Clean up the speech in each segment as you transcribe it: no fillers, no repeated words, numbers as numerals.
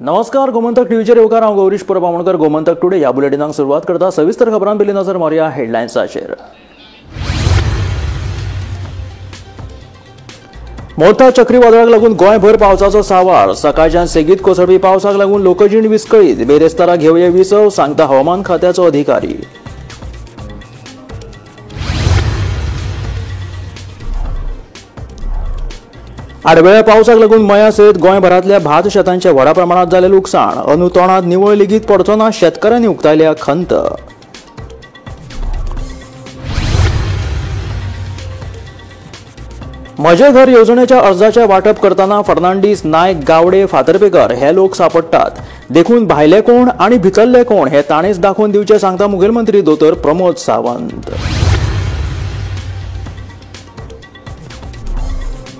नमस्कार, गोमंतक टीव्हीचेर येवकार हांव गौरीश पुरबावणकर. गोमंतक टुडे ह्या बुलेटिनाक सुरवात करता. सविस्तर खबरां पयलीं नजर मारया हेडलायन्साचेर. मोठा चक्रीवादळाक लागून गोंयभर पावसाचो सांवार. सकाळच्यान सेगीत कोसळपी पावसाक लागून लोकजीण विस्कळीत. बेरेस्तारा घेवया विसव, सांगता हवामान खात्याचो अधिकारी. आडवेळ्या पावसाक लागून मया सयत गोंयभरांतल्या भात शेतांचे व्हड प्रमाणात जालें लुकसाण. अंदू तोंडात निवळ लेगीत पडचो ना, शेतकाऱ्यांनी उक्तायल्या खंत. म्हजें घर येवजणेच्या अर्जाचें वांटप करतना फर्नांडीस, नायक, गावडे, फातर्पेकर हे लोक सांपडटात. देखून भायले कोण आनी भितरले कोण हे ताणेच दाखोवन दिवचे, सांगता मुखेलमंत्री दोतोर प्रमोद सावंत.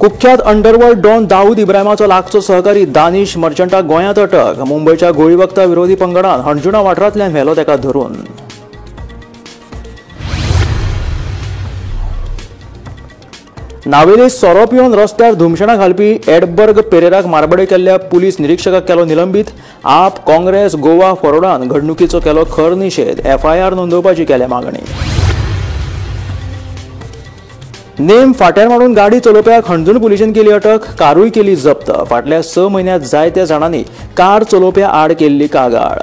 कुख्यात अंडरवर्ल्ड डॉन दाऊद इब्राहिमाचो लागचो सहकारी दानिश मर्चंटाक गोंयांत अटक. मुंबयच्या गोळी वखदा विरोधी पंगडान हणजुणा वाठारांतल्यान व्हेलो तेका धरून. नावेली सोरो पिवन रस्त्यार धुमशणां घालपी एडबर्ग पेरेराक मारबडे केल्ल्या पुलीस निरीक्षकाक केलो निलंबीत. आप, काँग्रेस, गोवा फॉरवर्डान घडणुकीचो केलो खर निशेध. FIR नोंदोवपाची केल्या मागणी. नेम फाट्यार मारून गाडी चलोवप्याक हणजूण पुलिशेन केली अटक. कारूय केली जप्त. फाटल्या 6 म्हयन्यांत जायत्या जाणांनी कार चलोवप्या आड केल्ली कागाळ.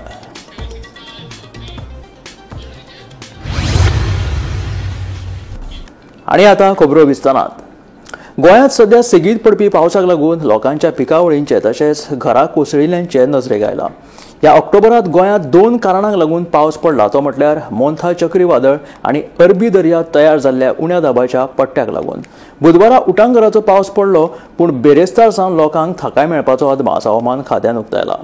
आनी आतां खबरो विस्तारांत. गोंयांत सध्या सेगीत पडपी पावसाक लागून लोकांच्या पिकावळींचे तशेंच घरां कोसळिल्ल्यांचे नजरेक आयला. ह्या ऑक्टोबरांत गोंयांत 2 कारणांक लागून पावस पडला, तो म्हटल्यार मोन्था चक्रीवादळ आनी अरबी दर्यांत तयार जाल्ल्या उण्या दाबाच्या पट्ट्याक लागून. बुधवारा उटंगराचो पावस पडलो, पूण बेरेस्तार सावन लोकांक थाकाय मेळपाचो अदमास हवामान खात्यान उक्तायला.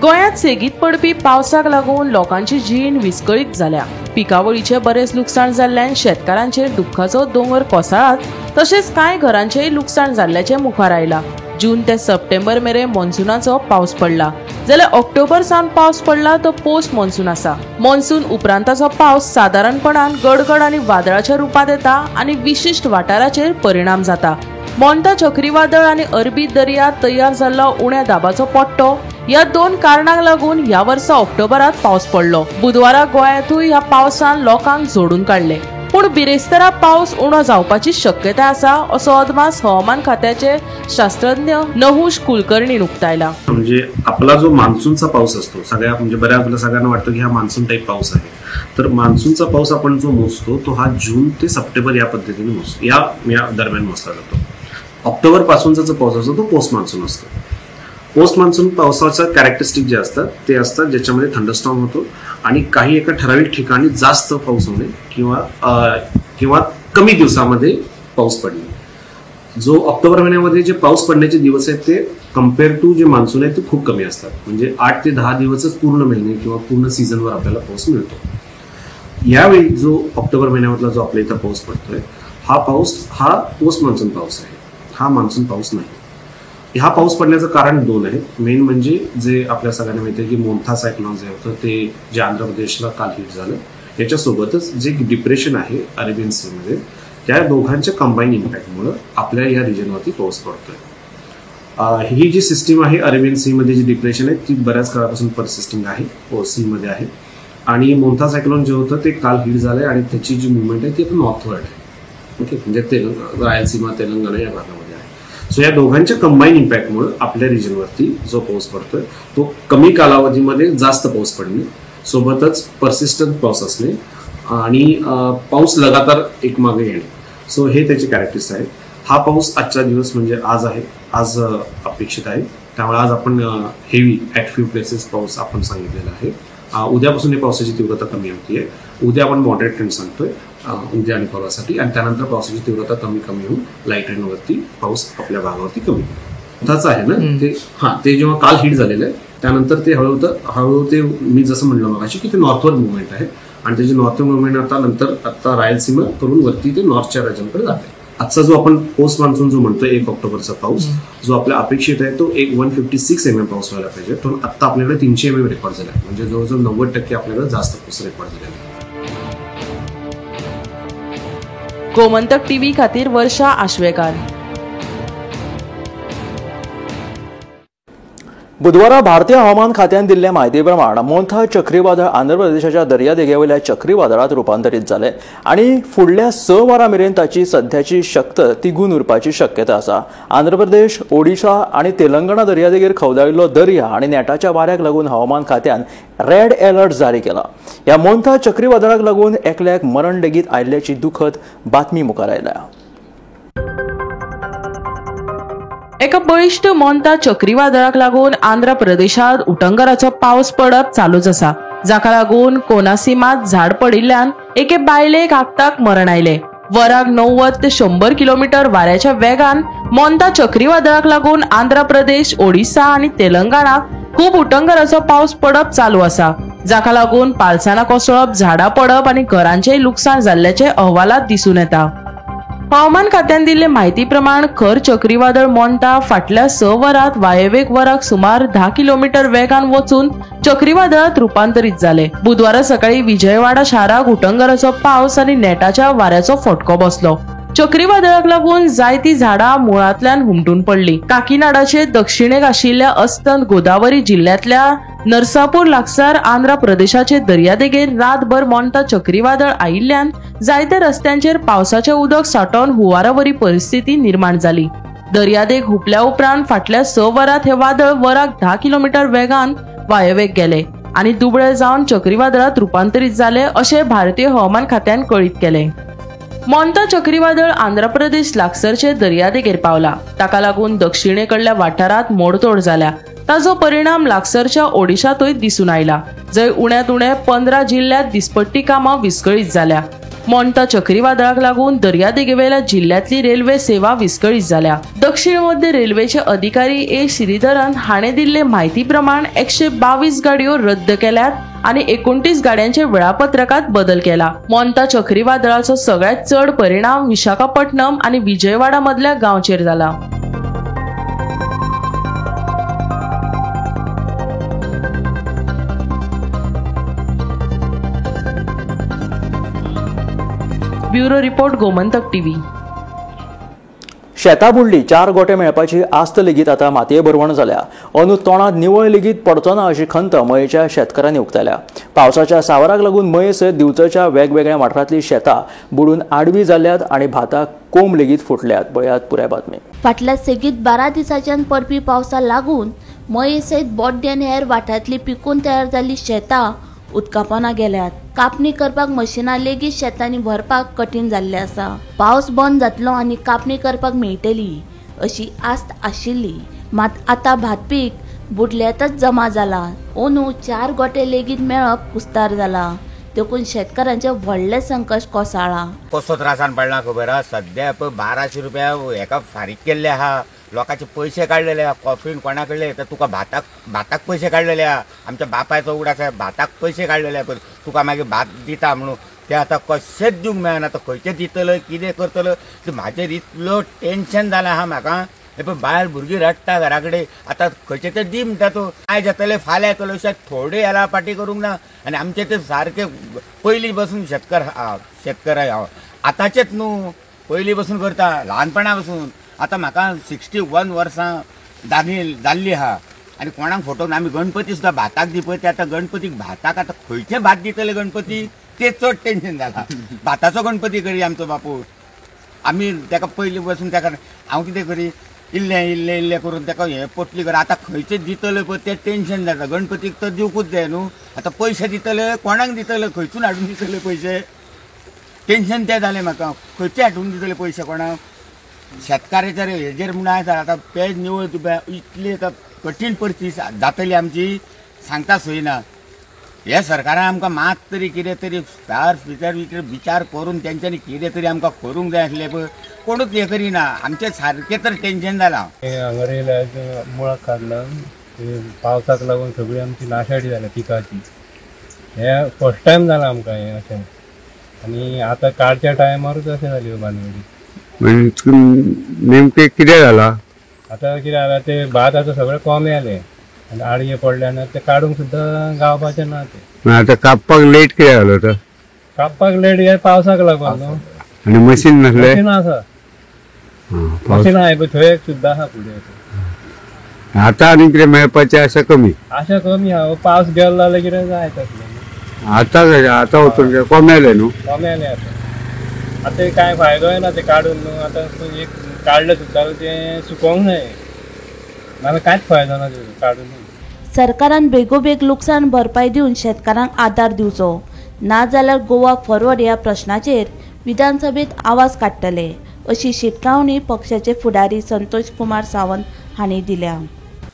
गोंयांत सेगीत पडपी पावसाक लागून लोकांची जीण विस्कळीत जाल्या. पिकावळीचे बरेच लुकसाण जाल्ल्यान शेतकारांचेर दुख्खाचो दोंगर कोसळ्ळात. तशेंच कांय घरांचेय लुकसाण जाल्ल्याचें मुखार आयला. जून ते सप्टेंबर मेरेन मॉन्सूनाचो पावस पडला, जाल्यार ऑक्टोबर सावन पावस पडला तो पोस्ट मॉन्सून आसा. मॉन्सून उपरांताचो पावस सादारणपणान गडगड आनी वादळाच्या रुपांत येता आनी विशिष्ट वाठाराचेर परिणाम जाता. मोन्था चक्रीवादळ आनी अरबी दर्यांत तयार जाल्लो उण्या दाबाचो पट्टो ह्या 2 कारणांक लागून ह्या वर्सा ऑक्टोबरांत पावस पडलो. बुधवारा गोंयांतूय ह्या पावसान लोकांक झोडून काडले. पूण बिरेस्तारा पावस उणो जावपाची शक्यताय आसा, असो अदमास हवामान खात्याचे शास्त्रज्ञ नहुष कुलकर्णीन उक्तायला. म्हणजे आपला जो मान्सूनचा पाऊस असतो, बऱ्याच सगळ्यांना वाटतं की हा मान्सून टाईप पाऊस आहे. तर मान्सूनचा पाऊस आपण जो मोजतो तो हा जून ते सप्टेंबर या पद्धतीने मोजतो, या दरम्यान मोजला जातो. ऑक्टोबर पासूनचा जो पाऊस असतो तो पोस्ट मान्सून असतो. पोस्ट मान्सून पावसाच्या कॅरेक्टरिस्टिक जे असतात ते असतात ज्याच्यामध्ये थंडरस्टॉर्म होतो आणि काही एका ठराविक ठिकाणी जास्त पाऊस होणे किंवा कमी दिवसामध्ये पाऊस पडणे. जो ऑक्टोबर महिन्यामध्ये जे पाऊस पडण्याचे दिवस आहेत ते कम्पेअर टू जे मान्सून आहेत ते खूप कमी असतात. म्हणजे 8 ते 10 दिवसच पूर्ण महिने किंवा पूर्ण सीझनवर आपल्याला पाऊस मिळतो. यावेळी जो ऑक्टोबर महिन्यामधला जो आपल्या इथं पाऊस पडतोय हा पोस्ट मान्सून पाऊस आहे, हा मान्सून पाऊस नाही. हा पाऊस पडण्याचं कारण 2 आहे. मेन म्हणजे जे आपल्या सगळ्यांना माहिती आहे की मोन्था सायक्लोन जे होतं ते जे आंध्र प्रदेशला काल हिट झालं, याच्यासोबतच जे डिप्रेशन आहे अरेबियन सीमध्ये, त्या दोघांच्या कंबाईन इम्पॅक्टमुळे आपल्या या रिजनवरती पाऊस पडतोय. ही जी सिस्टीम आहे अरेबियन सीमध्ये जी डिप्रेशन आहे ती बऱ्याच काळापासून परसिस्टिंग आहे, सीमध्ये आहे. आणि मोन्था सायक्लोन जे होतं ते काल हिट झालंय आणि त्याची जी मुवमेंट आहे ती आता नॉर्थवर्ड आहे. ओके, म्हणजे रायलसीमा, तेलंगणा या भागामध्ये. सो या दोघांच्या कंबाईन इम्पॅक्टमुळे आपल्या रिजनवरती जो पाऊस पडतोय तो कमी कालावधीमध्ये जास्त पाऊस पडणे, सोबतच परसिस्टंट पाऊस असणे आणि पाऊस लगातार एकमागे येणे. सो हे त्याचे कॅरेक्टर्स आहेत. हा पाऊस आजचा दिवस म्हणजे आज अपेक्षित आहे. त्यामुळे आज आपण हेवी ॲट फ्यू प्लेसेस पाऊस आपण सांगितलेला आहे. उद्यापासून या पावसाची तीव्रता कमी होतीये. उद्या आपण मॉडरेट ट्रेंड सांगतोय उद्या आणि परवासाठी, आणि त्यानंतर पावसाची तीव्रता कमी होऊन लाईट रेनवरती पाऊस आपल्या भागावरती कमी होतं आहे ना. ते जेव्हा काल हिट झालेलं आहे त्यानंतर ते हळूहळू ते मी जसं म्हणलं मगाशी की ते नॉर्थवर्ड मुवमेंट आहे आणि त्याची नॉर्थवर्ड मुवमेंट आता रायलसीमा करून वरती ते नॉर्थच्या राज्यांकडे जाते. आजचा जो आपण पोस्ट मान्सून जो म्हणतोय 1 ऑक्टोबरचा पाऊस जो आपल्या अपेक्षित आहे तो 156 mm पाऊस व्हायला पाहिजे. तो आता आपल्याकडे 300 mm रेकॉर्ड झाला आहे. म्हणजे जवळजवळ 90% आपल्याकडे जास्त पाऊस रेकॉर्ड झालेला आहे. गोमंतक टीव्ही खातीर वर्षा आश्वेकार. बुधवारा भारतीय हवामान खात्यान दिल्ल्या म्हायती प्रमाण मोन्था चक्रीवादळ आंध्र प्रदेशाच्या दर्यादेगेवयल्या चक्रीवादळात रुपांतरीत जाले आणि फुडल्या 6 वरां मेरेन ताची सध्याची शक्त तिगून उरपाची शक्यता आसा. आंध्र प्रदेश, ओडिशा आणि तेलंगणा दर्यादेगेर खवदाळिल्लो दर्या आणि नेटाच्या वाऱ्याक लागून हवामान खात्यान रेड अलर्ट जारी केला. ह्या मोन्था चक्रीवादळाक लागून एकल्याक मरण लेगीत आयिल्ल्याची दुखद बातमी मुखार आयल्या. एका बळिश्ट मोन्था चक्रीवादळाक लागून आंध्र प्रदेशात उटंगराचो पावस पडप चालूच आसा, जाका लागून कोनासीमात झाड पडिल्ल्यान एके बायलेक आगताक मरण आयले. वराक 90 ते 100 किलोमीटर वाऱ्याच्या वेगान मोन्था चक्रीवादळाक लागून आंध्र प्रदेश, ओडिशा आणि तेलंगणाक खूप उटंगराचो पावस पडप चालू आसा, जाका लागून पालसाना कोसळप, झाडां पडप आणि घरांचेय लुकसाण जाल्ल्याचे अहवालात दिसून येता. हवामान खात्यान दिल्ले म्हायती प्रमाण खर चक्रीवादळ मोन्था फाटल्या 6 वरांत वायव्येक वराक सुमार 10 किलोमीटर वेगान वचून चक्रीवादळात रुपांतरीत जाले. बुधवारा सकाळी विजयवाडा शाराक उटंगराचो पावस आणि नेटाच्या वाऱ्याचो फटको बसलो. चक्रीवादळाक लागून जायती झाडां मुळांतल्यान हुमटून पडली. काकीनाडाचे दक्षिणेक आशिल्ल्या अस्तंत गोदावरी जिल्ह्यातल्या नरसापूर लागसार आंध्र प्रदेशाचे दर्यादेगेर रातभर मोन्था चक्रीवादळ आयिल्ल्यान जायत्या रस्त्यांचेर पावसाचे उदक साठोवन हुंवारावरी परिस्थिती निर्माण जाली. दर्यादेग हुपल्या उपरांत फाटल्या 6 वरांत हे वादळ वराक 10 किलोमीटर वेगान वायव्येक गेले आणि दुबळे जावन चक्रीवादळात रुपांतरीत जाले अशें भारतीय हवामान खात्यान कळीत केले. मोन्था चक्रीवादळ आंध्र प्रदेश लागसारचे दर्यादेगेर पावला. ताका लागून दक्षिणेकडल्या वाठारात मोडतोड जाल्या. ताजो परिणाम लागसारच्या ओडिशातूय दिसून आयला, जंय उण्यांत उणे 15 जिल्ह्यात दिसपट्टी कामां विस्कळीत जाल्या. मोन्था चक्रीवादळाक लागून दर्यादेगेवेल्या जिल्ह्यातली रेल्वे सेवा विस्कळीत जाल्या. दक्षिण मध्य रेल्वेचे अधिकारी ए श्रीधरन हाणें दिल्ले म्हायती प्रमाण 122 गाडयो रद्द केल्यात आणि 29 गाड्यांचे वेळापत्रकात बदल केला. मोन्था चक्रीवादळाचो सगळ्यात चड परिणाम विशाखापट्टणम आणि विजयवाडा मधल्या गांवचेर जाला. Bureau report, Gomantak TV. शेतां बुडली, 4 गोटे मेळपाची आस्त लेगीत आतां मातये भरवण जाल्या. अंदू तोंडात निवळ लेगीत पडचो ना अशी खंत मयेच्या शेतकारांनी उक्तायल्या. पावसाच्या सावराक लागून मये सयत दिवचच्या वेगवेगळ्या वाठारांतली शेतां बुडून आडवी जाल्यात आणि भाताक कोंब लेगीत फुटल्यात. पळयात पुराय बातमी. फाटल्या सेगीत 12 दिसांच्यान पडपी पावसा लागून मये सयत बोड्डे आनी हेर वाठारांतली पिकून तयार जाल्ली शेतां उदकापोना गेल्यात. कापणी करपाक मशिनां लेगीत शेतांनी भरपाक कठीण जाल्ले आसा. पावस बंद जातलो आनी कापणी करपाक मेळटली अशी आस्त आशिल्ली, मात आतां भात पीक बुडल्यातच जमा जाला. अंदू 4 गोटे लेगीत मेळप कुस्तार जाला. देखून शेतकारांचे व्हडले संकट कोसळ्ळा. कसो त्रासान पडला खबर आहा. सध्या 1200 रुपया हेका फारीक केल्ले आहा. लोकांचे पैसे काढलेले आहा. कॉफीन कोणा कडले तर तुका भाताक पैसे काढलेले आहा. आमच्या बापायचो उगडास आहे, भाताक पैसे काढलेले आहा. तुका मागीर भात दिता म्हणून ते आतां कशेंच दिवंक मेळना. आतां खंयचे दितलो, कितें करतलो, म्हाजेर इतलो टेन्शन जाला आहा म्हाका. हे पळय बायल भुरगीं रडटा घरा कडेन. आतां खंयचे ते दी म्हणटा तो, आयज येतले फाल्यां येतलो अशें थोडे याला पाटी करूंक ना. आनी आमचे ते सारके पयलीं बसून शेतकार आतांचेच न्हू, पयलीं बसून करता ल्हानपणा बसून. आतां म्हाका 61 वर्सां जाल्ली आहा आनी कोणाक फोटो आमी गणपती सुद्दां भाताक दी पळय. ते आतां गणपतीक भाताक आतां खंयचे भात दितले गणपती ते चड टेन्शन जाला. भाताचो गणपती करी आमचो बापूय. आमी ताका पयलीं बसून ताका हांव कितें करी इल्लें करून ताका हें पोटली कर. आतां खंयचे दितले पळय ते टेन्शन जाता. गणपतीक तर दिवकूच जाय न्हू. आतां पयशे दितले कोणाक दितले, खंयसून हाडून दितले पयशे, टेन्शन तें जालें म्हाका. खंयचे हाडून दितले पयशे कोणाक. शेतकाराच्या हेजेर म्हूण आसा आतां पेज निवळ तुका इतली आतां कठीण परिस्थिती जातली आमची, सांगता सोय ना. हे सरकारान आमकां मात तरी कितें तरी विचार करून तेंच्यांनी कितें तरी आमकां करूंक जाय आसलें पळय, कोणूच हें करिना. आमचें सारकें तर टेन्शन जालां. हांगा रेल्वे मुळाक काडला. पावसाक लागून सगळी आमची नाशाडी जाल्या पिकाची. हें फर्स्ट टायम जालां आमकां हें अशें. आनी आतां काडच्या टायमारूच अशें जाल्यो बानगडी. नेमकें कितें जाला? आतां कितें जालां ते भात आतां सगळें कमी जालें आनी आडये पडले आनी ते काडूंक सुद्दां गावपाचें ना. ते आतां कापपाक लेट कितें जालो तर? कापपाक लेट हे पावसाक लागून न्हू. आनी मशीन नासलें? मशीन आसा, मशीन आहा पळय थंय सुद्दां आहा फुडें. आता आनी कितें मेळपाचें आसा कमी. आशा कमी हा पावस गेलो जाल्यार कितें जायत आसलें. आता वचून कोमेले न्हू. कोमेले आता कांय फायदो येना ते काडून न्हू. आतां एक काडलें सुद्दां तें सुकोवंक जाय नाल्यार कांयच फायदो ना तेजो काडून. सरकारान बेगोबेग लुकसाण भरपाई दिवन शेतकारांक आदार दिवचो, नाजाल्यार गोवा फॉरवर्ड ह्या प्रश्नाचेर विधानसभेत आवाज काडटले, अशी शिटकावणी पक्षाचे फुडारी संतोष कुमार सावंत हांणी दिल्या.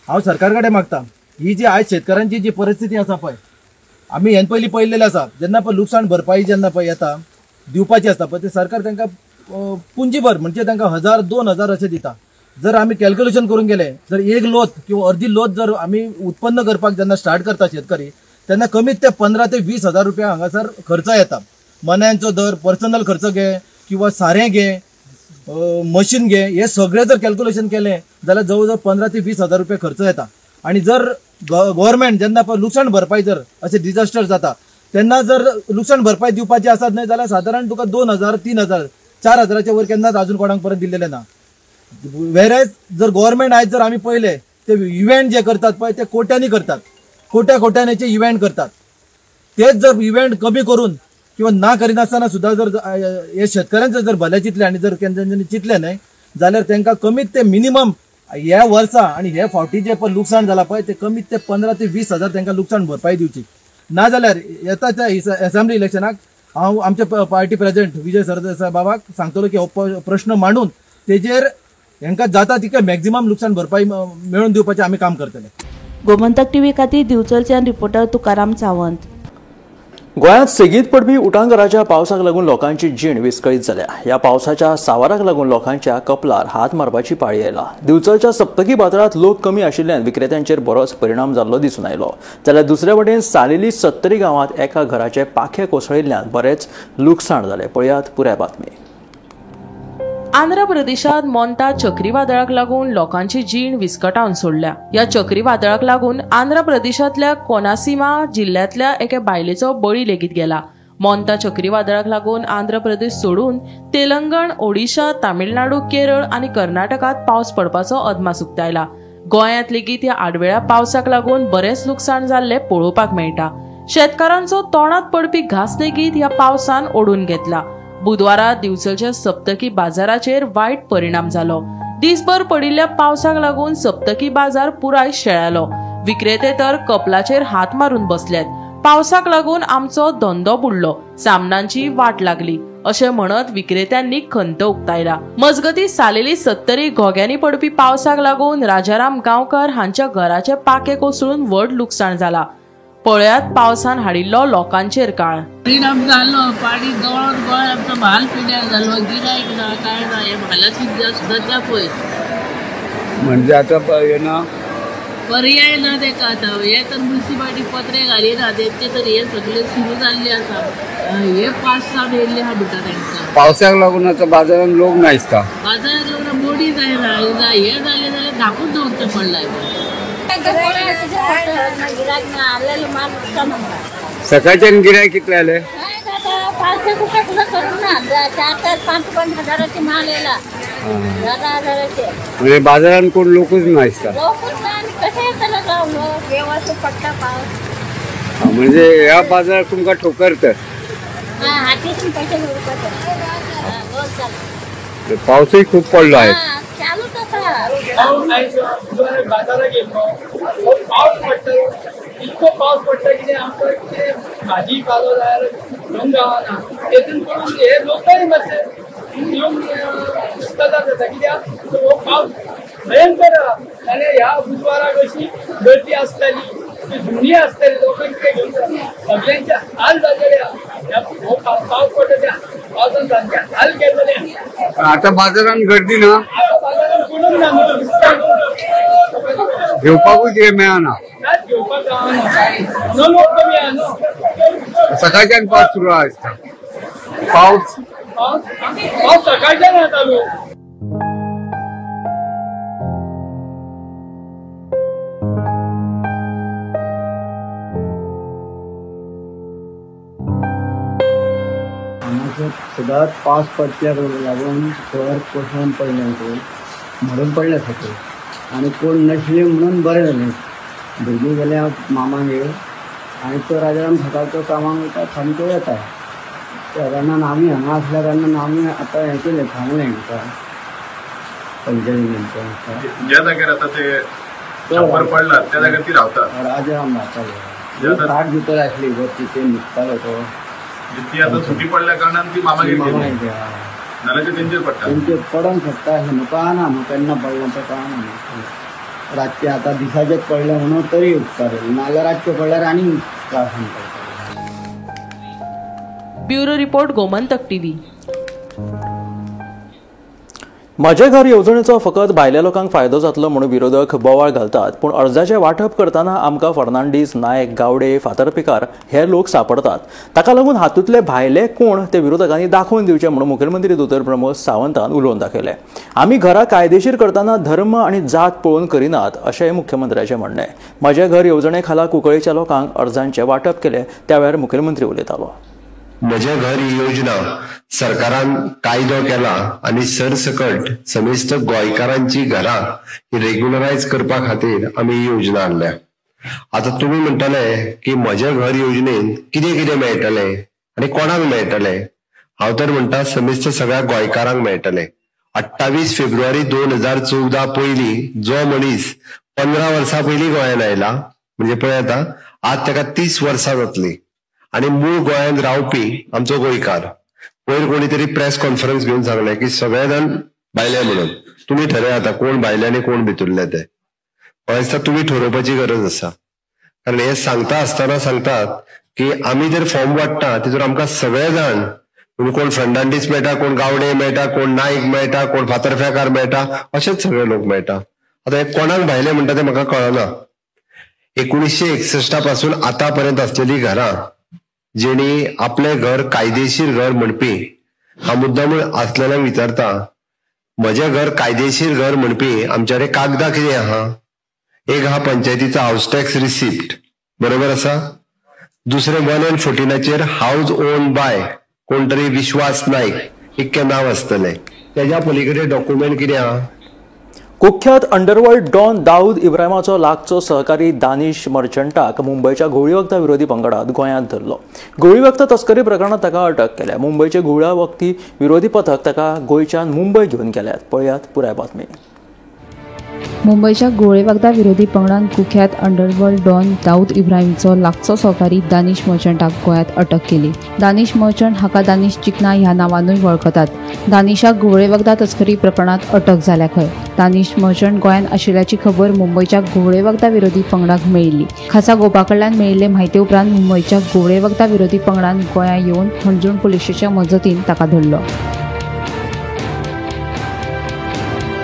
हांव सरकार कडेन मागता, ही जी आयज शेतकारांची जी परिस्थिती आसा पळय, आमी हेन पयलीं पळयलेलें आसा. जेन्ना पळय लुकसाण भरपाई जेन्ना पळय येता दिवपाची आसता पळय, ते सरकार तांकां पुंजीभर म्हणजे तांकां 1000-2000 अशें दिता. जर आमी कॅल्क्युलेशन करून गेले, जर एक लोत किंवा अर्दी लोत जर आमी उत्पन्न करपाक जेन्ना स्टार्ट करता शेतकरी, तेन्ना कमीत ते 15 ते 20,000 रुपया हांगासर खर्च येता. मन्यांचो दर, पर्सनल खर्च घे किंवा सारें घे, मशीन घे, हे सगळें जर कॅल्क्युलेशन केलें जाल्यार जवळ जवळ 15 ते 20,000 रुपया खर्च येता. आणि जर गव्हर्मेंट जेन्ना पळय लुकसाण भरपाई जर अशें डिझास्टर जाता तेन्ना जर लुकसाण भरपाई दिवपाची आसत न्हय जाल्यार सादारण तुका 2,000, 3,000, 4,000च्या वयर केन्नाच अजून कोणाक परत दिलेले ना. वेरेज जर गव्हर्मेंट आयज जर आमी पळयले ते इव्हेंट जे करतात पळय ते कोट्यांनी करतात, कोट्याचे इव्हेंट करतात. तेच जर इव्हेंट कमी करून किंवा ना करिनासतना सुद्धा जर हे शेतकऱ्यांचं जर भले चितले आणि जर केंद्रांनी चितले न्हय जाल्यार तांकां कमीत ते मिनिमम ह्या वर्सा आणि हे फावटी जे पण लुकसाण जाला पळय ते कमीत ते 15 ते 20,000 तांकां लुकसाण भरपाई दिवची. ना जाल्यार येता त्या असेंब्ली इलेक्शनाक हांव आमचे पार्टी प्रेसिडेंट विजय सरदेसाय बाबाक सांगतलो की हो प्रश्न मांडून तेजेर हांकां जाता तितके मॅक्झिमम लुकसाण भरपाई मेळून दिवपाचें आमी काम करतले. गोमंतक टीव्ही खातीर दिवचलच्यान रिपोर्टर तुकाराम सावंत. गोंयांत सेगीत पडपी उटंगराच्या पावसाक लागून लोकांची जीण विस्कळीत जाल्या. ह्या पावसाच्या सावाराक लागून लोकांच्या कपलार हात मारपाची पाळी आयला. दिवचलच्या सप्तकी बाजारात लोक कमी आशिल्ल्यान विक्रेत्यांचेर बरोच परिणाम जाल्लो दिसून आयलो. जाल्यार दुसरे वटेन सालेली 70 गांवांत एका घराचे पाखे कोसळिल्ल्यान बरेच लुकसाण जाले. पळयात पुराय बातमी. आंध्र प्रदेशात मोंता चक्रीवादळाक लागून लोकांची जीण विस्कटावन सोडल्या. या चक्रीवादळाक लागून आंध्र प्रदेशातल्या कोनासीमा जिल्ह्यातल्या एके बायलेचो बळी लेगीत गेला. मोंता चक्रीवादळाक लागून आंध्र प्रदेश सोडून तेलंगण, ओडिशा, तामिळनाडू, केरळ आणि कर्नाटकात पावस पडपाचो अदमास उक्तायला. गोंयांत लेगीत ह्या आडवेळ्या पावसाक लागून बरेच लुकसाण जाल्ले पळोवपाक मेळटा. शेतकारांचो तोंडात पडपी घास लेगीत ह्या पावसान ओडून घेतला. बुधवारा दिवचलच्या सप्तकी बाजाराचेर वायट परिणाम जालो. दिसभर पडिल्ल्या पावसाक लागून सप्तकी बाजार पुराय शेळालो. विक्रेते तर कपलाचेर हात मारून बसल्यात. पावसाक लागून आमचो धंदो बुडलो, सामनांची वाट लागली अशें म्हणत विक्रेत्यांनी खंत उक्तायला. मजगती सालेली 70 घोग्यांनी पडपी पावसाक लागून राजाराम गांवकार हांच्या घराचे पाके कोसळून व्हड लुकसाण जाला. पळयात पावसान हाडिल्लो लोकांचेर काळ. परिणाम जालो. पाणी गळोन गोंय आमचो म्हाल पिड्यार जालो. गिरायक ना काय ना. हे म्हालाची सुद्दां पळय म्हणजे आता येना पर्याय ना तेका. आतां हे तर म्युनिसिपालिटी पत्रे घालिना तेंचे तर हे सगळे सुरू जाल्ले आसा. हे 5-6 येयल्ले आहा बिटा तांकां. पावसाक लागून आता बाजारात लोक ना दिसता. बाजाराक लागून मोडी जायना. हे जाले जाल्यार धाकून दवरचें पडलां. सकाळच्यान गिरायक कितले आले? 4-5 हजाराचे माल येला. 10,000चे. म्हणजे बाजारात कोण लोकच ना दिसता. म्हणजे ह्या बाजारात तुमका ठोकर तर पावसही खूप पडलो आहे. बाजारात गेलो पावस पडटा. इतको पावस पडटा की आमकां भाजी पालो जाल्यार घेवंक गावना. तेतून पडून हे लोकय मातशे येवंक इस्तदार जाता. कित्याक हो पावस भयंकर आहा. आनी ह्या बुधवाराक अशी गर्दी आसताली, धुणी आसताली, लोकांक कितें घेवन सगळ्यांचे हाल जाल्ले आहा. हो पावस पडटा त्या पावसान सारके हाल केल्ले. आता बाजारात गर्दी ना. आता बाजारात कोणूच ना. घेवपाकूच कितें मेळना. घेवपाक गावना. लोक कमी आहा न्हू. सकाळच्यान पावस सुरू आसता. पावस सकाळच्यान येता लोक. सदांच पावस पडच्या लागून घर कोसळून पडले, मरून पडले सगळे. आणि कोण नसले म्हणून बरें जालें. भुरगीं गेल्या मामागेर आनी तो राजाराम सकाळचो कामाक वयता सामको येता. त्या कारणान आमी हांगा आसल्या कारणान आमी आतां हें केलें सांगलें तुका पंचायतीन ज्या जाग्यार आतां ते छप्पर पडला त्या जाग्यार ती रावता. राजाराम रावतालो. ताट भितर आसली वरती ते न्हिदतालो तो. ती आतां सुटी पडल्या कारणान ती मामागेर गेली. नाल्यार ते तेंचेर पडटा. तेंचेर पडोंक शकता अशें म्हाका कळना. म्हाका केन्ना पडलें तें कळना. रातचें आतां दिसाचेंच पडलें म्हणून तरी उपकार नाल्यार रातचें पडल्यार आनी त्रास पडटा. Bureau report Gomantak TV. माझे घर येवजणेचो फकत भायल्या लोकांक फायदो जातलो म्हणून विरोधक बोवाळ घालतात, पूण अर्जाचें वांटप करतना आमकां फर्नांडीस, नायक, गावडे, फातर्पेकार हे लोक सापडतात. ताका लागून हातूंतले भायले कोण ते विरोधकांनी दाखोवन दिवचे म्हणून मुखेलमंत्री दोतोर प्रमोद सावंतान उलोवन दाखयलें. आमी घरां कायदेशीर करतना धर्म आनी जात पळोवन करिनात अशेंय मुख्यमंत्र्याचें म्हणणें. म्हजे घर येवजणे खाला कुंकळेच्या लोकांक अर्जांचें वांटप केलें त्या वेळार मुखेलमंत्री उलयतालो. म्हजे घर ही योजना सरकारान कायदो केला आणि सरसकट समेस्त गोंयकारांची घरां रेग्युलरायज करपा खातीर आमी ही योजना हाडल्या. आता तुम्ही म्हणटले की म्हजे घर योजनेन कितें कितें मेळटले आनी कोणाक मेळटले. हांव तर म्हणटा समेस्त सगळ्या गोंयकारांक मेळटले. 28 फेब्रुवारी 2014 पयलीं जो मनीस 15 वर्सां पयलीं गोंयांत आयला म्हणजे पळय आता आज ताका 30 वर्सां जातली आणि मूळ गोंयांत रावपी आमचो गोंयकार. वयर कोणी तरी प्रेस कॉन्फरन्स घेवन सांगले की सगळे जाण भायले म्हणून. तुम्ही ठरया आता कोण भायले आनी कोण भितरले ते. दिसता तुम्ही ठरोवपाची गरज आसा. कारण हे सांगता आसतना सांगतात की आमी जर फॉर्म वाडटा तितून आमकां सगळे जाण कोण फर्नांडीस मेळटा, कोण गावडे मेळटा, कोण नायक मेळटा, कोण फातर्पेकार मेळटा, अशेच सगळे लोक मेळटा. आता हे कोणाक भायले म्हणटा ते म्हाका कळना. 1961 पासून आतापर्यंत असलेली घरां जेणी आपले घर कायदेशीर घर म्हणपी हा मुद्दामूळ असलेल्यांक विचारता. म्हजे घर कायदेशीर घर म्हणपी आमच्याकडे कागदां कितें आहा. एक हा पंचायतीचा हाऊस टॅक्स रिसिप्ट बरोबर आसा. दुसरे 114 हाऊस ओन बाय कोण तरी विश्वास नाईक इतकें नांव आसतलें. तेज्या पलीकडे डॉक्युमेंट कितें आहा. कुख्यात अंडरवर्ल्ड डॉन दाऊद इब्राहिमाचो लागचो सहकारी दानिश मर्चंटाक मुंबयच्या घुवळी वखदां विरोधी पंगडात गोंयांत धरलो. घुवळी वखदां तस्करी प्रकरणात ताका अटक केल्या. मुंबयचे घुवळ्या वखदी विरोधी पथक ताका गोंयच्यान मुंबय घेवन गेल्यात. पळयात पुराय बातमी. मुंबईच्या घुवळे वखदां विरोधी पंगडान कुख्यात अंडरवर्ल्ड डॉन दाऊद इब्राहिमचो लागचो सहकारी दानिश मर्चंटाक गोंयांत अटक केली. दानिश मर्चंट हाका दानिश चिकना ह्या नांवानूय वळखतात. दानिशाक घुवळे वखदां तस्करी प्रकरणात अटक जाल्या खंय. दानिश मर्चंट गोंयांत आशिल्ल्याची खबर मुंबयच्या घुवळे वखदां विरोधी पंगडाक मेळिल्ली. खासा गोपा कडल्यान मेळिल्ले म्हायती उपरांत मुंबयच्या घुवळे वखदां विरोधी पंगडान गोंयां येवन हणजूण पुलिसाच्या मजतीन ताका धरलो.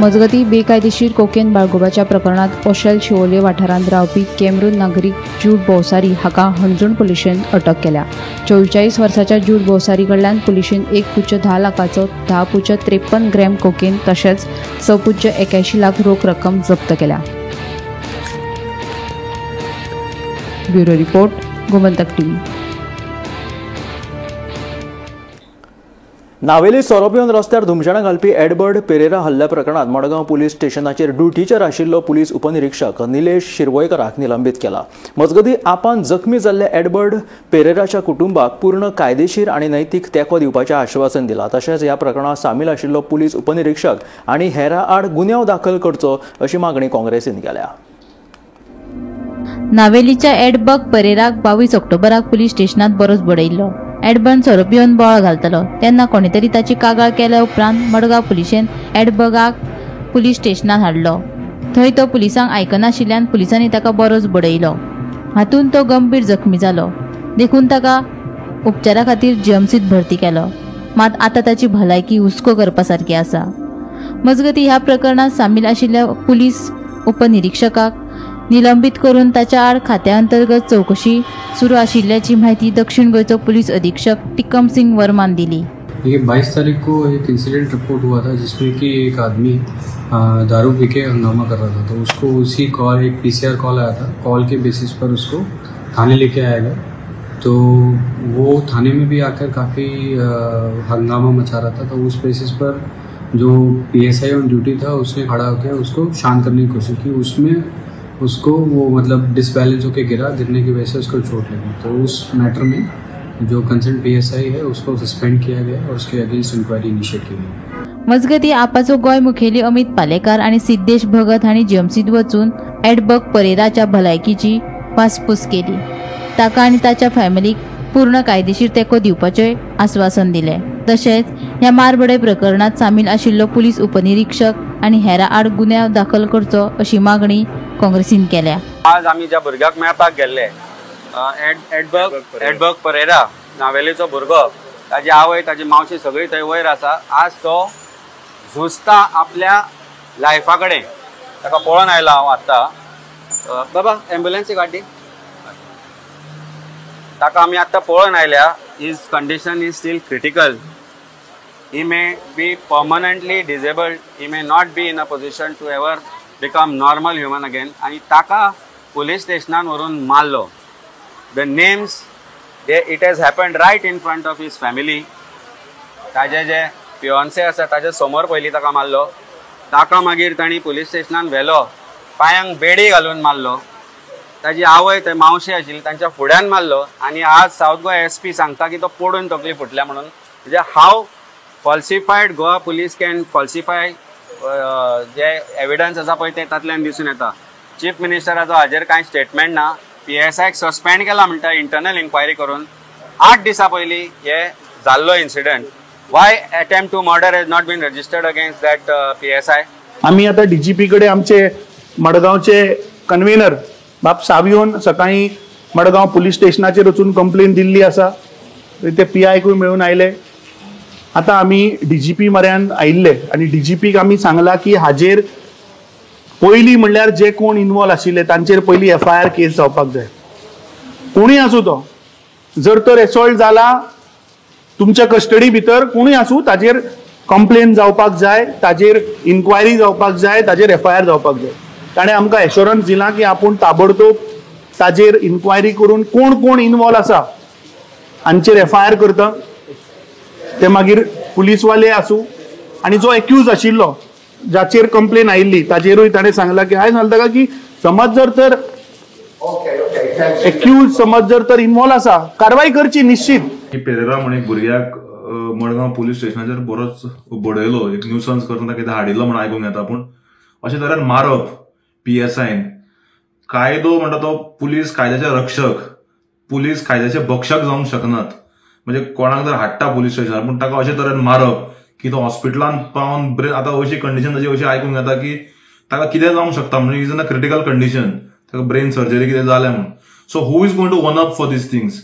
मजगती बेकायदेशीर कोकेन बाळगोवपाच्या प्रकरणात पोशेल शिवोले वाठारांत रावपी कॅमरून नागरीक जूड भोवसारी हाका हणजूण पुलिशेन अटक केल्या. 44 वर्साच्या जूड भोवसारी कडल्यान पुलिशेन 1.10 लाखाचो 10.53 ग्रॅम कोकेन तशेंच 6.81 लाख रोख रक्कम जप्त केल्या. Bureau report Gomantak TV. Navelim सोरोपियोन रस्त्यार धुमशाणां घालपी एडवर्ड पेरेरा हल्ल्या प्रकरणात मडगांव पुलीस स्टेशनाचेर ड्युटीचेर आशिल्लो पुलीस उपनिरीक्षक निलेश शिरवयकराक निलंबीत केला. मजगती आपान जखमी जाल्ल्या एडवर्ड पेरेराच्या कुटुंबाक पूर्ण कायदेशीर आनी नैतीक तेंको दिवपाचें आश्वासन दिलां. तशेंच ह्या प्रकरणात सामील आशिल्लो पुलीस उपनिरीक्षक आनी हेरां आड गुन्यांव दाखल करचो अशी मागणी काँग्रेसीन केल्या. नावेलीच्या एडवर्ड पेरेराक 22 ऑक्टोबराक पुलीस स्टेशनात बरोच बडयल्लो. एडबर्न सोरोपियोन बोवाळ घालतलो तेन्ना कोणी तरी ताची कागाळ केल्या उपरांत मडगांव पुलिशेन एडबर्गाक पुलीस स्टेशनात हाडलो. थंय तो पुलिसांक आयकनाशिल्ल्यान पुलिसांनी ताका बरोच बडयलो. हातूंत तो गंभीर जखमी जालो. देखून ताका उपचारा खातीर जीएमसीत भरती केलो. मात आतां ताची भलायकी हुस्को करपा सारकी आसा. मजगती ह्या प्रकरणात सामील आशिल्ल्या पुलीस उपनिरीक्षकाक निलंबित करून ताच्या आड खात्या अंतर्गत चौकशी सुरू आशिल्ल्याची माहिती दक्षिण गोयचो पुलिस अधीक्षक टिकम सिंह वर्मान दिली. ये 22 तारीख को एक इंसिडेंट रिपोर्ट हुआ था जिसमें कि एक आदमी दारू पी के हंगामा कर रहा था. तो उसको उसी कॉल एक पीसीआर कॉल आया था. कॉल के बेसिस पर उसको थाने लेके आया गया. तो वो थाने में भी आकर काफ़ी हंगामा मचा रहा था. तो उस बेसिस पर जो PSI ऑन ड्यूटी था उसने खड़ा होकर उसको शांत करने की कोशिश की, उसमें उसको वो मतलब डिसबैलेंस होकर गिरने की वजह से उसको चोट लगी। तो उस मैटर में जो कंसर्न PSI है उसको सस्पेंड किया गया और उसके अगेंस्ट इंक्वायरी इनिशिएट की गई। मजगती आपाचो गोय मुखेली अमित पालेकार आणि सिद्धेश भगत हांणी जीएमसीत वचून एडबर्ग परेराच्या भलायकीची वासपूस केली। ताका आनी ताच्या फॅमिलीक पूर्ण कायदेशीर तेंको दिवपाचें आश्वासन दिलें। तशेंच ह्या मारबडे प्रकरणात सामील आशिल्लो पुलीस उपनिरीक्षक आनी हेरां आड गुन्यांव दाखल करचो अशी मागणी काँग्रेसीन केल्या। आज आमी ज्या भुरग्याक मेळपाक गेल्ले एडबर्ग परेरा नावेलीचो भुरगो, ताजी आवय ताजी मावशी सगळी थंय वयर आसा। आज तो झुजता आपल्या लायफा कडेन, ताका पळोवन आयला हांव आतां। बाबा एम्ब्युलन्स गाडी ताका आमी आतां पळोवन आयल्या। His condition is still critical. He may be permanently disabled, he may not be in a position to ever become normal human again. आनी ताका पुलीस स्टेशनान व्हरून मारलो। The names it has happened right in front of his family. ताजे जे पियोन्से आसा ताजे समोर पयलीं ताका मारलो। ताका मागीर तांणी पुलीस स्टेशनान व्हेलो, पांयांक बेडी घालून मारलो। ताजी आवय थंय मावशी आशिल्ली तांच्या फुड्यान मारलो। आनी आज सावथ गोवा SP सांगता की तो पडून तकली फुटल्या म्हणून। म्हणजे हाव फॉल्सिफायड गोवा पुलीस कॅन फॉल्सिफाय जे एविडन्स आसा पळय ते तातल्यान दिसून येता। चीफ मिनिस्टराचो हाजेर कांय स्टेटमेंट ना। PSIक सस्पेंड केला म्हणटा इंटरनल इन्क्वायरी करून। 8 दिसां पयलीं हे जाल्लो incident. Why attempt to murder has not been registered against that PSI? आम्ही आता DGP कडे आमचे मडगावचे कन्व्हेनर बाप सावियोन सकाळी मडगाव पुलीस स्टेशनाचेर वचून कंप्लेन दिल्ली आसा। ते PIकूय मेळून आयले। आता आम्ही DGP मऱ्यान आयिल्ले आनी DGPक आमी सांगला की हाजेर पयलीं म्हणल्यार जे कोण इन्वॉल्व आशिल्ले तांचेर पयलीं FIR केस जावपाक जाय। कोणूय आसूं तो, जर तर एसॉल्ट जाला तुमच्या कस्टडी भितर कोणूय आसूं ताजेर कंप्लेन जावपाक जाय, ताजेर इन्क्वायरी जावपाक जाय, ताजेर FIR जावपाक जाय। ताणें आमकां एश्योरन्स दिला की आपूण ताबडतोब ताजेर इन्क्वायरी करून कोण कोण इन्वॉल्व आसा हांचेर FIR करता। ते मागीर पुलीसवाले आसूं आनी जो एक्यूज आशिल्लो जाचेर कंप्लेन आयिल्ली ताजेरूय ताणें सांगला की हांवें सांगला ताका की समज जर तर एक्यूज समज जर तर इन्वॉल्व आसा कारवाई करची निश्चित। पेरेरा म्हणून एक भुरग्याक मडगांव पुलीस स्टेशनाचेर बरोच बडयलो, एक न्यूसन्स करतना कितें हाडिल्लो म्हणून आयकूंक येता। पूण अशे तरेन मारप PSIन कायदो म्हणटा तो पुलीस कायद्याचे रक्षक, पुलीस कायद्याचे भक्षक जावंक शकनात। म्हणजे कोणाक जर हाडटा पुलीस स्टेशनार पूण ताका अशे तरेन मारप की तो हॉस्पिटलान पावन ब्रेन आतां अशी कंडिशन ताची अशी आयकूंक येता की ताका कितें जावंक शकता म्हणजे is in a critical condition, ताका ब्रेन सर्जरी कितें जालें म्हणून। So who is going to own up for these things?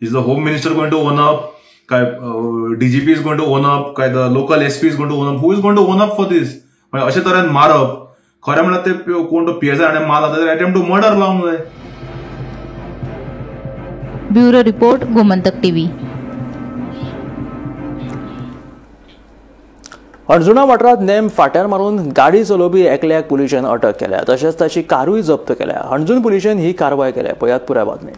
Is the home minister going to own up? काय DGP is going to own up? काय the local SP is going to own up? Who is going to own up for these? म्हणजे अशे तरेन मारप खरें म्हणल्यार ते कोण तो PSI हाणें मारला ताजेर अटेम्प्ट टू मर्डर लावंक जाय। Bureau report Gomantak TV। Anjuna वाठारात नेम फाट्यार मारून गाडी चलोवपी एकल्याक पुलिशेन अटक केल्या, तशेंच ताची कारूय जप्त केल्या। अणजुण पुलिशेन ही कारवाय केल्या। पळयात पुराय बातमी।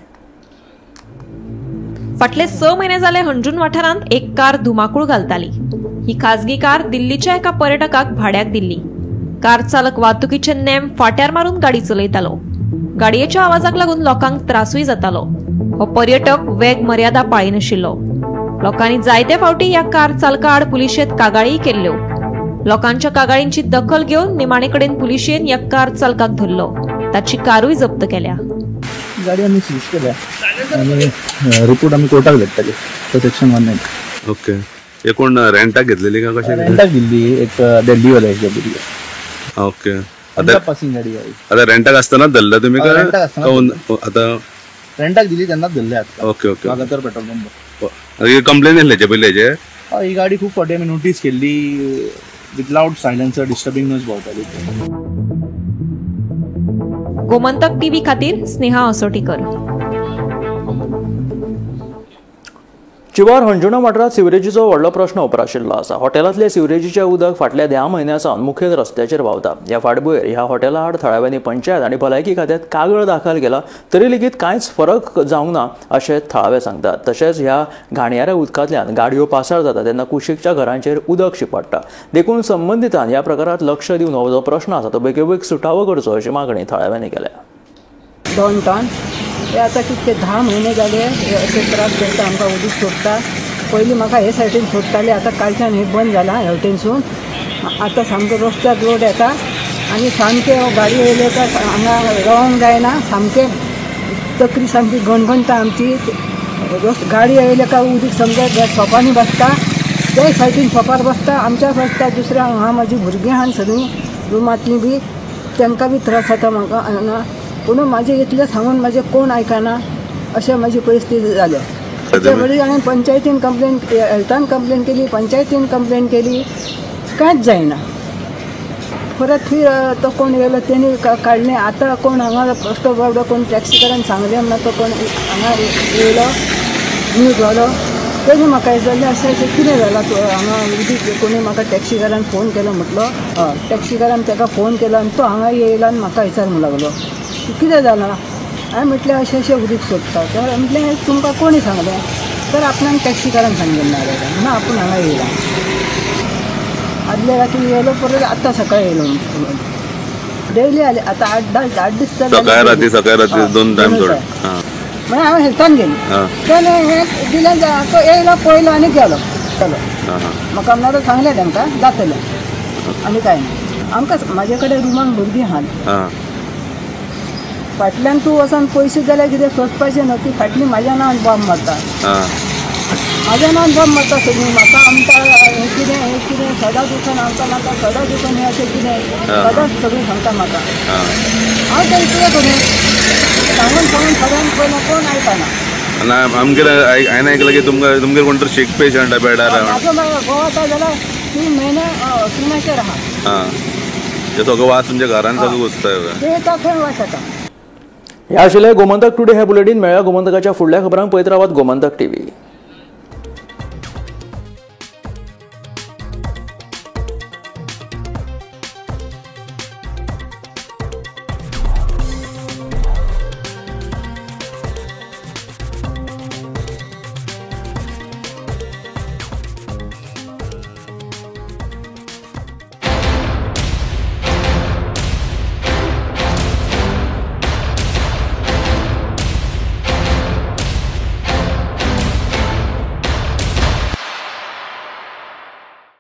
फाटले 6 महिने जाले हणजूण वाठारांत एक कार धुमाकूळ घालताली। ही खासगी कार दिल्लीच्या एका पर्यटकाक भाड्याक दिल्ली। कार चालक वाहतुकीचे नेम फाट्यार मारून गाडी चलयतालो। गाडयेच्या आवाजाक लागून लोकांक त्रासूय जातालो। हो पर्यटक वेग मर्यादा पाळिनाशिल्लो। लोकांनी जायते फावटी या कार चालका आड पुलिशेंत कागाळीय केल्ल्यो। लोकांच्या कागाळींची दखल घेवन निमाणे कडेन पुलिशेन या कार चालकाक धरलो। ताची कारूय जप्त केल्या। गाडी आम्ही सीज केल्या आणि रिपोर्ट आम्ही कोर्टाक धाडटले सेक्शन 19। ओके, हे कोण रेंटाक घेतलेली का कशें? रेंटाक दिल्ली एक दिल्लीवाले भुरगे। ओके, आता पासिंग गाडी आहे। आता रेंटाक आसतना धरला तुम्ही का? आता रेंटाक दिली त्यांना धरले आता। Okay okay, Vagator petrol pump. Complain येयल्लेचे पयलेचे? ही गाडी खूप फावटी आम्ही नोटीस केली, विथआउट सायलेन्सर डिस्टर्बिंग नॉइज भोंवताली। गोमंतक TV खातीर स्नेहा असोटीकर। चिवार हंजुणा वाठारात सिवरेजीचो व्हडलो प्रश्न उपराशिल्लो आसा. हॉटेलांतले सिवरेजीचें उदक फाटल्या 10 म्हयन्यांसावन मुखेल रस्त्याचेर व्हांवता. ह्या फाटभुंयेर ह्या हॉटेला आड थळाव्यांनी पंचायत आनी भलायकी खात्यांत कागाळ दाखल केला, तरी लेगीत कांयच फरक जावंक ना अशें थळावे सांगतात. तशेंच ह्या घाणयाऱ्या उदकांतल्यान गाडयो पासार जाता तेन्ना कुशीकच्या घरांचेर उदक शिपडटा. देखून संबंधितान ह्या प्रकारांत लक्ष दिवन हो जो प्रश्न आसा तो बेगीबेग सुटावो करचो अशी मागणी थळाव्यांनी केल्या. दोन टन हे आतां कितके 10 म्हयने जाले अशे त्रास करता, आमकां उदीक सोडटा. पयलीं म्हाका हे सायडीन सोडटाले, आतां कालच्यान हे बंद जाला हेवटेनसून. आतां सामको रस्त्यार रोड येता आनी सामके गाडी येयले काय हांगा रावंक जायना. सामके तकली सामकी गणगणटा आमची. गाडी येयले काय उदीक समजा शॉपांनी बसता, ते सायडीन शॉपार बसता, आमच्या बसता, दुसऱ्या हांगा म्हाजी भुरगीं आहात सगळीं रुमांतलीं बी, तांकां बी त्रास जाता म्हाका हांगा. पूण म्हाजें इतलें सांगून म्हाजें कोण आयकना अशें म्हाजी परिस्थिती जाल्या. ते वेळी हांवें पंचायतीन कंप्लेन, हेल्थान कंप्लेन केली, पंचायतीन कंप्लेन केली, कांयच जायना. परत फिर तो कोण येयलो तेणी काडलें. आतां कोण हांगा फस्ट बाबडो कोण टॅक्सीकारान सांगलें म्हणून तो कोण हांगा येयलो न्यूज वालो, तेणी म्हाका विचारलें अशें अशें कितें जालां हांगा उदीक. कोणी म्हाका टॅक्सीकारान फोन केलो म्हटलो. टॅक्सीकारान ताका फोन केलो आनी तो हांगा येयला आनी म्हाका विचारूंक लागलो कितें जालां. हांवें म्हटलें अशें अशें उदीक सोडटा. तर म्हटलें तुमकां कोणी सांगलें. तर आपणाक टॅक्सीकारान सांगिल्लें ना म्हणून आपूण हांगा येयला. आदले रात्री येयलो, परत आतां सकाळी येयलो. डेली आले आतां 8 दीस जाले. सकाळी रात्री 2 टायम सोड. मागीर हांवें हेल्थान गेली. तेणें हें दिलें, तो येयलो पळयलो आनी गेलो. चलो म्हाका म्हणल्यार सांगलें तांकां जातलें आनी कांय ना. आमकां म्हाजे कडेन रुमांक भुरगीं आहात. फाटल्यान तूं वचोन पयशे जाल्यार कितें सोंसपाचें न्हू. ती फाटली म्हाज्या नांवान बॉम्ब मारता, म्हाज्या नांवान बॉम्ब मारता सगळीं. म्हाका आमकां हें कितें सदांच उठून आमकां नाका, सदांच उठून हें अशें कितें सदांच सगळीं सांगता म्हाका. हांव तर कितें करूं, सांगून सगळ्यांक पयलें कोण आयकना. हांवें आयकलां की तुमगेर कोण तरी शेक पेशंट बेडार. म्हाजो घोव आतां जाल्यार 3 म्हयने सिमाचेर आहा. सगळो वास तुमच्या घरान सगळो घुसता. ते येता खंय वास येता. हे आशिल्ले गोमंतक टुडे हे बुलेटीन. मेळ्या गोमंतकाच्या फुडल्या खबरांक पळयत रावात गोमंतक TV.